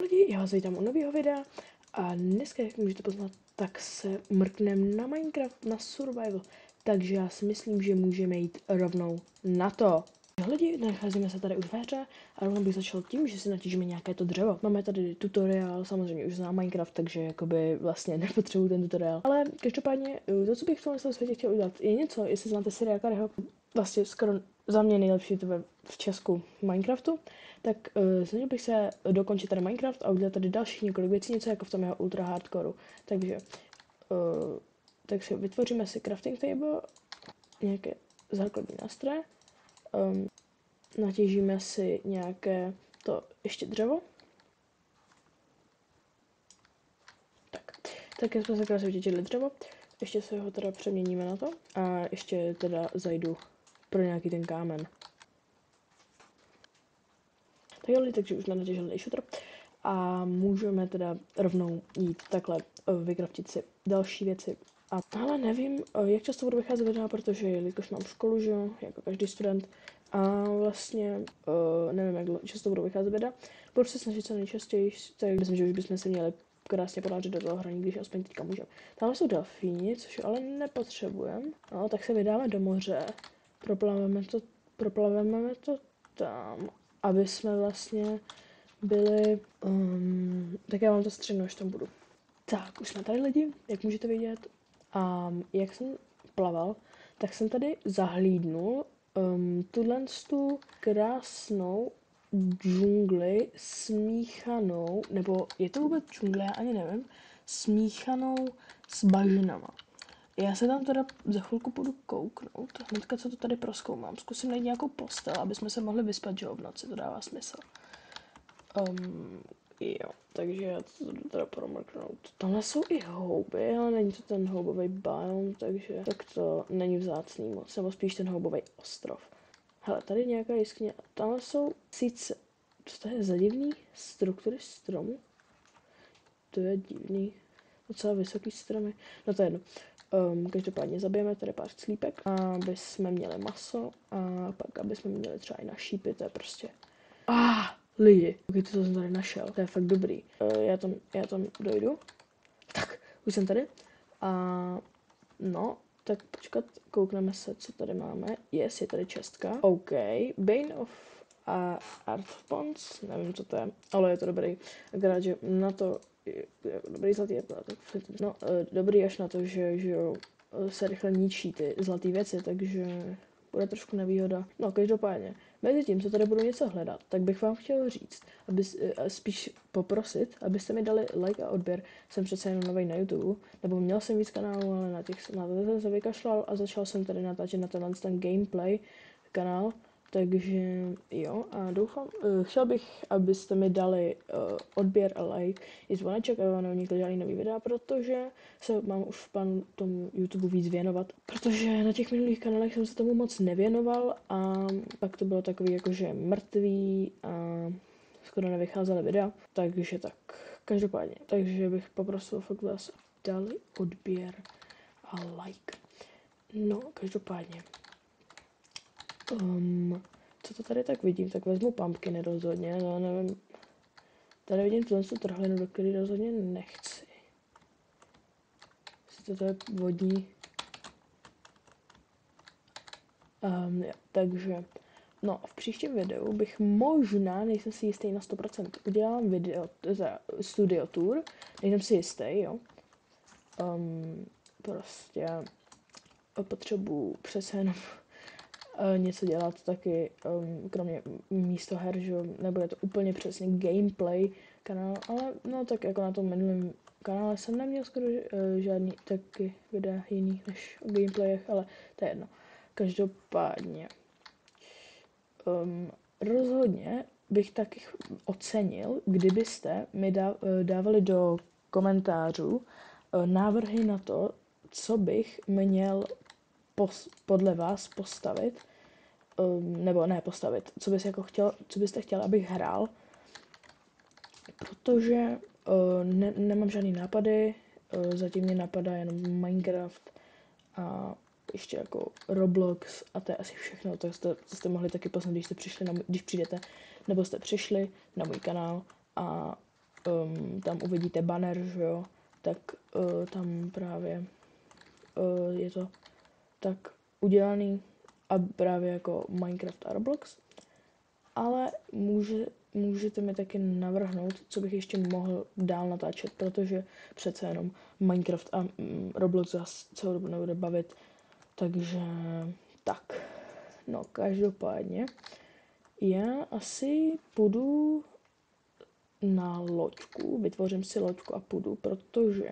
Lidi, já vás vítám u nového videa a dneska, jak můžete poznat, tak se mrkneme na Minecraft, na survival. Takže já si myslím, že můžeme jít rovnou na to. Lidi, nacházíme se tady už ve hře a rovnou bych začal tím, že si natížíme nějaké to dřevo. Máme tady tutoriál, samozřejmě už znám Minecraft, takže jakoby vlastně nepotřebuji ten tutoriál. Ale každopádně to, co bych v tomhle světě chtěl udělat, je něco, jestli znáte seriál Karyho, vlastně skoro za mě nejlepší youtuber v Česku Minecraftu, tak snažil bych se dokončit tady Minecraft a udělat tady další několik věcí, něco jako v tom jeho ultra hardcoreu. Takže vytvoříme si crafting table, nějaké základní nástroje, natěžíme si nějaké to ještě dřevo. Tak jsme se krásně vytěžili dřevo, ještě se ho teda přeměníme na to a ještě teda zajdu pro nějaký ten kámen. Tak jo, takže už jsme natěžili shooter a můžeme teda rovnou jít takhle vykraftit si další věci. Ale nevím, jak často budu vycházet videa, protože jelikož mám školu, že jo, jako každý student, a vlastně nevím, jak často budu vycházet videa. Budu se snažit co nejčastěji, tak myslím, že už bychom se měli krásně podářit do toho hraní, když aspoň teďka můžeme. Tam jsou delfíni, což ale nepotřebujeme. No, tak se vydáme do moře, proplaveme to tam, aby jsme vlastně byli, tak já vám to střihnu, až tam budu. Tak, už jsme tady lidi, jak můžete vidět. A jak jsem plaval, tak jsem tady zahlídnul tu krásnou džungli smíchanou, nebo je to vůbec džungle, já ani nevím, smíchanou s bažinama. Já se tam teda za chvilku půjdu kouknout, hnedka co to tady prozkoumám. Zkusím najít nějakou postel, aby jsme se mohli vyspat, že v noci, to dává smysl. Jo, takže já to jdu teda promrknout. Tamhle jsou i houby, ale není to ten houbový biom, takže tak to není vzácný moc, nebo spíš ten houbový ostrov. Hele, tady je nějaká jeskyně, tamhle jsou sice, co to je za divný struktury stromů? To je divný, docela vysoký stromy, no to je jedno. Každopádně zabijeme tady pár slípek, aby jsme měli maso a pak aby jsme měli třeba i na šípy, to je prostě lidi. Ok, to jsem tady našel, to je fakt dobrý. Já tam dojdu. Tak, už jsem tady. A no, tak počkat, koukneme se, co tady máme. Yes, je tady čestka. OK, Bane of Arthpons, nevím, co to je, ale je to dobrý. Akorát, že na to, dobrý zlatý je no, dobrý až na to, že se rychle ničí ty zlaté věci, takže bude trošku nevýhoda. No, každopádně, mezi tím, co tady budu něco hledat, tak bych vám chtěl říct, spíš poprosit, abyste mi dali like a odběr. Jsem přece jenom nový na YouTube, nebo měl jsem víc kanálů, ale na to jsem se vykašlal a začal jsem tady natáčet na ten gameplay kanál. Takže jo, a doufám, chtěl bych, abyste mi dali odběr a like i zvoneček, aby vám neunikly žádný nový videa, protože se mám už v plánu tomu YouTube víc věnovat, protože na těch minulých kanálech jsem se tomu moc nevěnoval a pak to bylo takový jakože mrtvý a skoro nevycházely videa, takže tak, každopádně, takže bych poprosil fakt vás dali odběr a like. No, každopádně. Co to tady tak vidím, tak vezmu pumpkiny rozhodně, no nevím. Tady vidím tu trhlinu, do které rozhodně nechci. Jestli to je vodní. Jo, takže, no v příštím videu bych možná, nejsem si jistý na 100%, udělám video, studio tour, nejsem si jistý, jo. Prostě potřebuji přece jenom něco dělat taky, kromě místo her, že nebude to úplně přesně gameplay kanál, ale no tak jako na tom minulém kanále jsem neměl skoro žádný taky videa jiný než o gameplayech, ale to je jedno. Každopádně rozhodně bych taky ocenil, kdybyste mi dávali do komentářů návrhy na to, co bych měl podle vás postavit, nebo ne postavit, co byste chtěl, abych hrál, protože nemám žádný nápady, zatím mě napadá jenom Minecraft a ještě jako Roblox a to je asi všechno, to jste mohli taky poznat, když jste přišli když přijdete, nebo jste přišli na můj kanál a tam uvidíte banner, že jo, tak tam právě je to tak udělaný a právě jako Minecraft a Roblox, ale můžete mi taky navrhnout, co bych ještě mohl dál natáčet, protože přece jenom Minecraft a Roblox vás celou dobu nebude bavit, takže tak, no každopádně já asi půjdu na loďku, vytvořím si loďku a půjdu, protože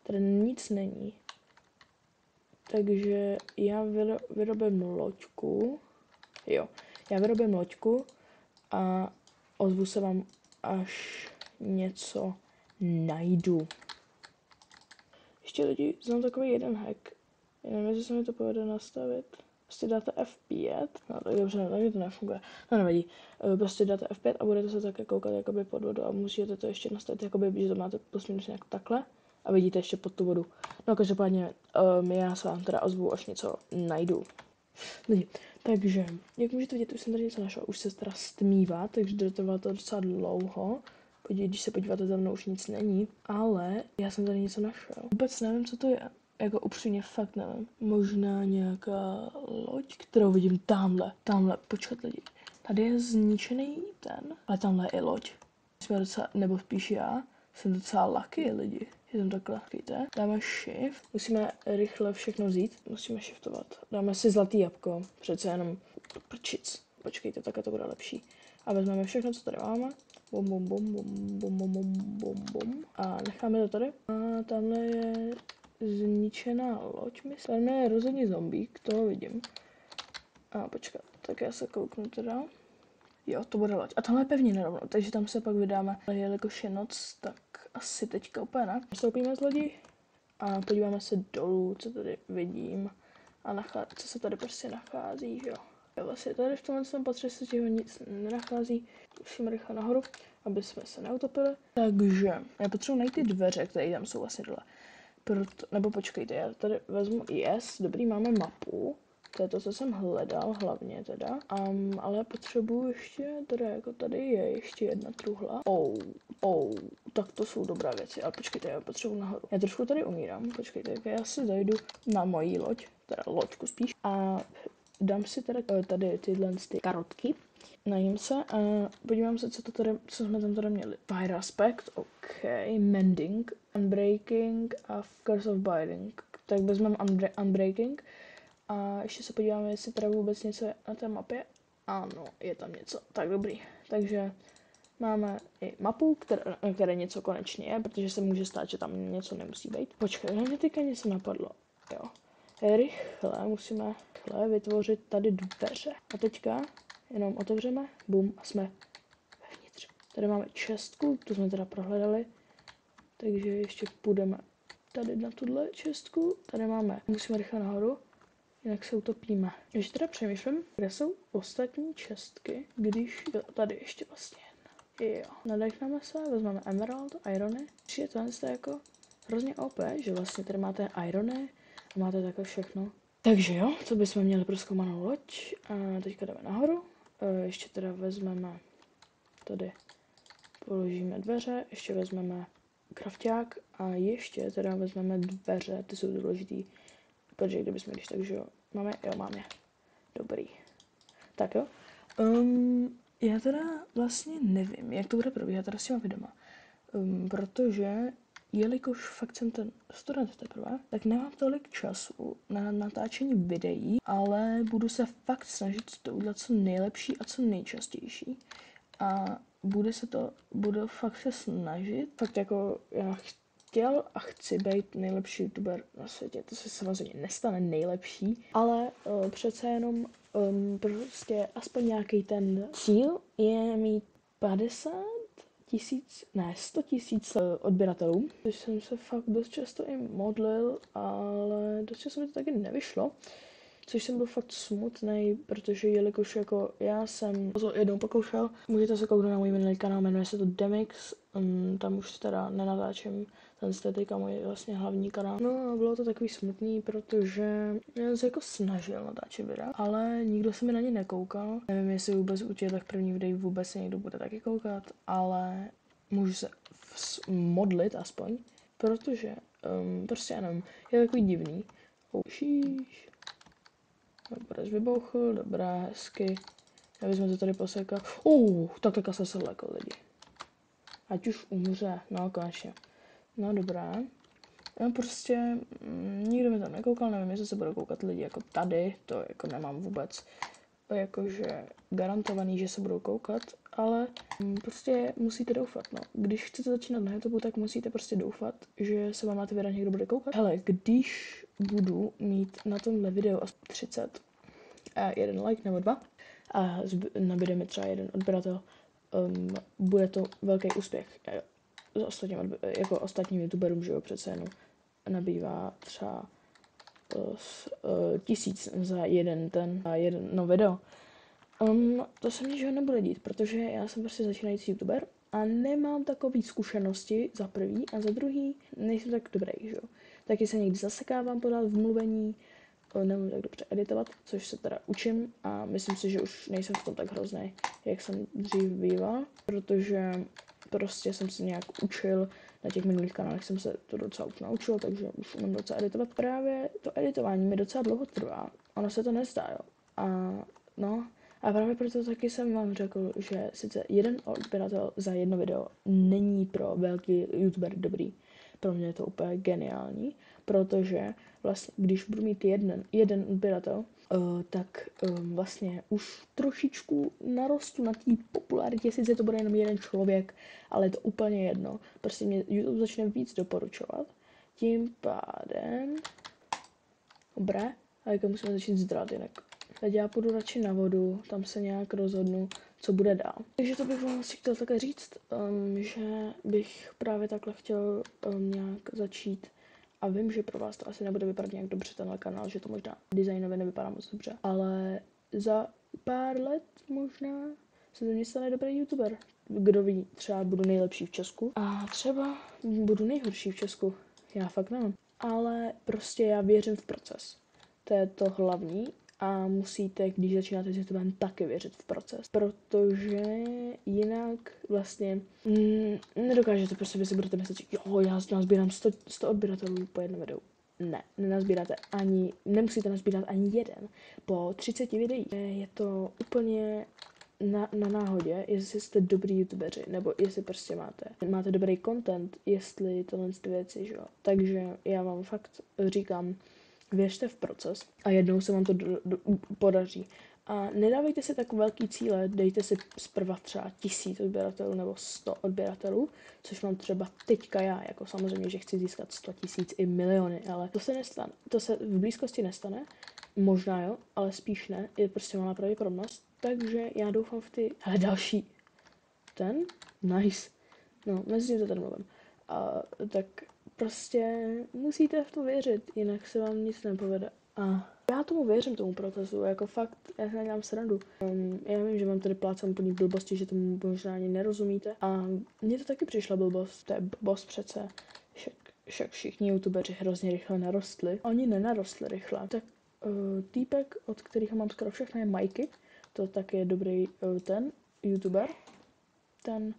tady nic není. Takže já vyrobím loďku, já vyrobím loďku a ozvu se vám, až něco najdu. Ještě lidi, znám takový jeden hack, já nevím, jestli se mi to povede nastavit. Prostě dáte F5, no tak dobře, takže to nefunguje, no nevadí. Prostě dáte F5 a budete se také koukat jakoby pod vodu a musíte to ještě nastavit, jakoby, že to máte plus minus nějak takhle a vidíte ještě pod tu vodu. No každopádně já se vám teda ozvu, až něco najdu. Lidi, takže, jak můžete vidět, už jsem tady něco našla, už se teda stmívá, takže trvá to docela dlouho. Když se podíváte, za mnou už nic není, ale já jsem tady něco našel. Vůbec nevím, co to je. Jako upřímně fakt nevím. Možná nějaká loď, kterou vidím tamhle, počkat lidi. Tady je zničený ten, ale tamhle je loď. Jsme docela, nebo spíš já, jsem docela lucky lidi. Je tam takhle, víte? Dáme shift, musíme rychle všechno vzít, musíme shiftovat. Dáme si zlatý jabko, přece jenom prčic. Počkejte, takhle to bude lepší. A vezmeme všechno, co tady máme. Bum, bum, bum, bum, bum, bum, bum, bum, bum. A necháme to tady. A tamhle je zničená loď, myslím. Tamhle je rozhodně zombík, toho vidím. A počkat, tak já se kouknu teda. Jo, to bude loď. A tamhle je pevně nerovno, takže tam se pak vydáme. Ale jelikož je noc, tak asi teďka úplně ne. Vstoupíme z lodi a podíváme se dolů, co tady vidím. A co se tady prostě nachází, že jo. Vlastně tady v tomhle patře se těho nic nenachází. Musíme rychle nahoru, aby jsme se neutopili. Takže já potřebuji najít ty dveře, které tam jsou vlastně dole. Nebo počkejte, já tady vezmu dobrý, máme mapu. To je to, co jsem hledal hlavně teda. Ale potřebuji ještě, teda jako tady je ještě jedna truhla. Tak to jsou dobré věci, ale počkejte, já potřebuji nahoru. Já trošku tady umírám, počkejte, já si zajdu na moji loď, teda loďku spíš. A dám si teda tady tyhle ty karotky, najím se a podívám se, co jsme tam tady měli. Fire aspect, ok, mending, unbreaking a curse of binding. Tak vezmeme unbreaking a ještě se podíváme, jestli teda vůbec něco je na té mapě. Ano, je tam něco, tak dobrý. Takže máme i mapu, které něco konečně je, protože se může stát, že tam něco nemusí být. Počkej, mě teďka něco napadlo, jo. Musíme vytvořit tady dveře. A teďka jenom otevřeme, bum, a jsme vevnitř. Tady máme čestku, tu jsme teda prohledali, takže ještě půjdeme tady na tuhle čestku. Tady musíme rychle nahoru, jinak se utopíme. Ještě teda přemýšlím, kde jsou ostatní čestky, když tady ještě vlastně jo. Nadechneme se, vezmeme emerald, irony. Je to jako hrozně OP, že vlastně tady máte irony a máte takhle všechno. Takže jo, co bychom měli prozkoumanou loď. A teďka jdeme nahoru. Ještě teda vezmeme tady, položíme dveře, ještě vezmeme krafťák a ještě teda vezmeme dveře, ty jsou důležitý, protože kdybychom když tak, že jo, mám je. Dobrý. Tak jo. Já teda vlastně nevím, jak to bude probíhat teda s těma videoma, protože jelikož fakt jsem ten student teprve, tak nemám tolik času na natáčení videí, ale budu se fakt snažit to udělat co nejlepší a co nejčastější. A budu fakt se snažit, fakt jako já chtěl a chci být nejlepší youtuber na světě, to se samozřejmě nestane nejlepší, ale přece jenom prostě aspoň nějaký ten cíl je mít 50 tisíc, ne 100 tisíc odběratelů, což jsem se fakt dost často i modlil, ale dost často mi to taky nevyšlo, což jsem byl fakt smutný, protože jelikož jako já jsem to jednou pokoušel, můžete se kouknout na můj minulý kanál, jmenuje se to Demix, tam už teda nenatáčím, ten je teďka můj vlastně hlavní kanál. No a bylo to takový smutný, protože já se jako snažil natáčet videa, ale nikdo se mi na ně nekoukal. Nevím, jestli vůbec u těch prvních videí vůbec se někdo bude taky koukat, ale můžu se modlit aspoň, protože prostě já nevím, je takový divný. Šíš. Dobré, vybouchl, dobré, hezky. Já bych to tady posekal. Tak jsem se lekl lidi. Ať už umře, no konečně. No dobré. No prostě nikdo mi tam nekoukal, nevím, jestli se budou koukat lidi jako tady, to jako nemám vůbec jakože garantovaný, že se budou koukat, ale prostě musíte doufat, no. Když chcete začínat na YouTube, tak musíte prostě doufat, že se vám na ty videa někdo bude koukat. Hele, když budu mít na tomhle videu asi 30 a jeden like nebo 2 a nabíde mi třeba jeden odběratel, bude to velký úspěch. Jako ostatním youtuberům, že jo, přece jenom nabývá třeba 1000 za jedno video. To se mně že nebude dít, protože já jsem prostě začínající youtuber a nemám takové zkušenosti za prvý a za druhý nejsem tak dobrý, že jo. Taky se někdy zasekávám podat v mluvení, nemůžu tak dobře editovat, což se teda učím a myslím si, že už nejsem v tom tak hrozný, jak jsem dřív býval, protože prostě jsem se nějak učil, na těch minulých kanálech jsem se to docela už naučil, takže už umím docela editovat. Právě to editování mi docela dlouho trvá, ono se to nezdá, jo. A právě proto taky jsem vám řekl, že sice jeden odběratel za jedno video není pro velký youtuber dobrý. Pro mě je to úplně geniální, protože vlastně, když budu mít jeden odběratel, tak vlastně už trošičku narostu na té popularitě, sice to bude jenom jeden člověk, ale je to úplně jedno. Prostě mě YouTube začne víc doporučovat. Tím pádem... Dobré, a jako musíme začít zdrát jinak. Teď já půjdu radši na vodu, tam se nějak rozhodnu, co bude dál. Takže to bych vám asi chtěl také říct, že bych právě takhle chtěl nějak začít. A vím, že pro vás to asi nebude vypadat nějak dobře tenhle kanál, že to možná designově nevypadá moc dobře. Ale za pár let možná se ze mě stane dobrý youtuber. Kdo ví, třeba budu nejlepší v Česku a třeba budu nejhorší v Česku. Já fakt nevím. Ale prostě já věřím v proces. To je to hlavní. A musíte, když začínáte s YouTubem, taky věřit v proces. Protože jinak vlastně nedokážete prostě, vy si budete myslet, že jo, já nazbírám 100 odběratelů po jednom videu. Ne, nenazbíráte ani, nemusíte nazbírat ani jeden. Po 30 videích je to úplně na náhodě, jestli jste dobrý youtubeři, nebo jestli prostě máte dobrý content, jestli tohle ty věci, že jo. Takže já vám fakt říkám, věřte v proces a jednou se vám to podaří. A nedávejte si tak velký cíle, dejte si zprva třeba 1000 odběratelů nebo 100 odběratelů, což mám třeba teďka já, jako samozřejmě, že chci získat 100 000 i miliony, ale to se nestane, to se v blízkosti nestane, možná jo, ale spíš ne, je prostě malá pravděpodobnost, takže já doufám v ty, ale další, nice, no, mezi tím to tady mluvím, a tak prostě musíte v to věřit, jinak se vám nic nepovede. A já tomu věřím, tomu procesu, jako fakt, já se nedělám srandu. Já vím, že vám tady plácám úplný blbosti, že tomu možná ani nerozumíte. A mně to taky přišla blbost, to je blbost přece. Však všichni youtubeři hrozně rychle narostli. Oni nenarostli rychle. Tak týpek, od kterého mám skoro všechno, je Mikey. To taky je dobrý ten youtuber. Ten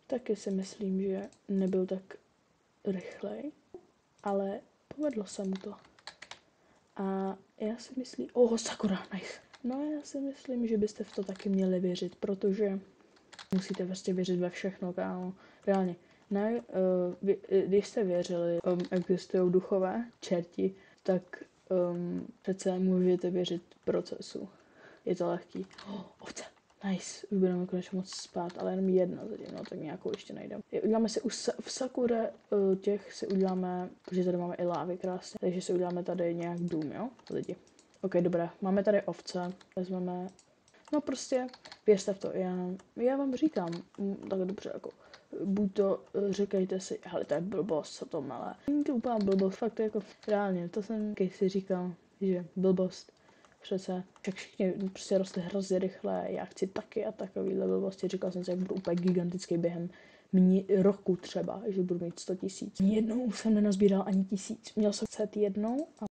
taky si myslím, že nebyl tak rychlej, ale povedlo se mu to. A já si myslím, Sakura, nice. No já si myslím, že byste v to taky měli věřit, protože musíte prostě věřit ve všechno, kámo. Reálně. Ne, když jste věřili, existují duchové, čerti, tak přece můžete věřit procesu. Je to lehký. Ovce. Nice, už budeme konečně moc spát, ale jenom jedna zatím, no tak nějakou ještě najdeme. Uděláme si v Sakure těch si uděláme, protože tady máme i lávy krásně, takže si uděláme tady nějak dům, jo, lidi. Ok, dobré, máme tady ovce, vezmeme, no prostě věřte v to, já vám říkám, tak dobře, jako, buď to říkejte si, hele, to je blbost, co to malé. Není to úplně blbost, fakt to jako, reálně, to jsem když si říkal, že blbost. Přece, jak všichni prostě rostly hrozně rychle, já chci taky a takovýhle blbosti. Říkal jsem si, jak budu úplně gigantický během roku třeba, že budu mít 100 000. Jednou jsem nenazbíral ani 1000. Měl jsem set jednou a